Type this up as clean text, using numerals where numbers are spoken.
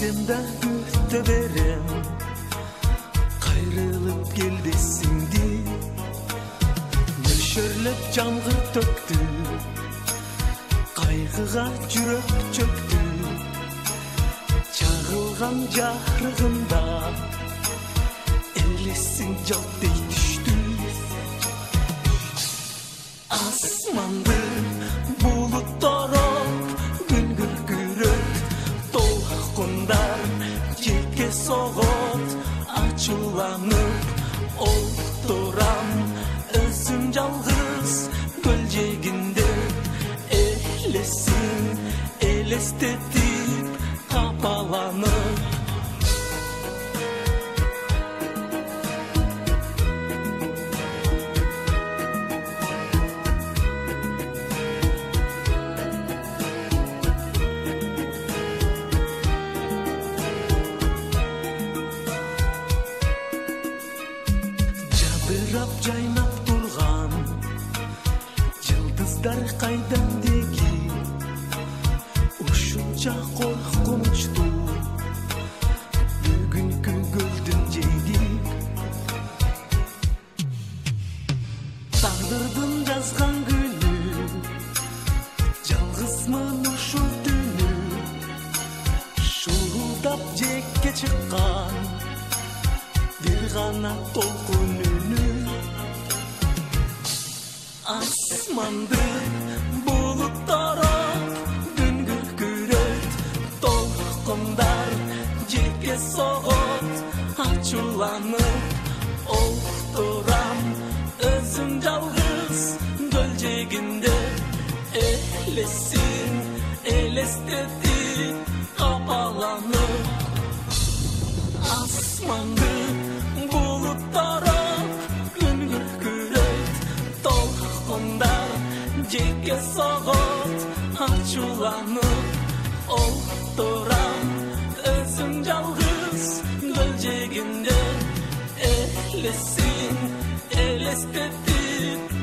Bilsem de gütte verem kayrılıp geldesindi nöşörlep camgır töktü kaygıga jürek çöktü çağılgan jarığında ellesin jaldey düştü asmandı bulutlarop gün gürgüröp dolkundar jeke soğut açılanıp olduram özüm жалғыз gölceginde elesin elestetip kapalanıp жадырап жайнап турган жылдыздар кайдан деги ушунча коркунучтуу бүгүнкү көлдүн жеги тагдырдын жазган күнү жалгызмын ушул түнү шуулдап жекке чыккан бир гана толкун үнү асманды булуттарып күн күркүрөйт толкундар жекке согот ачууланып олтурам өзүм жалгыз көлжегинде элесин элестетип капаланып asmandı bulutlarıp gün gürküröйт толкундар жеке согот ачууланып олтурам өзүм жалгыз көлжегинде элесин элестетип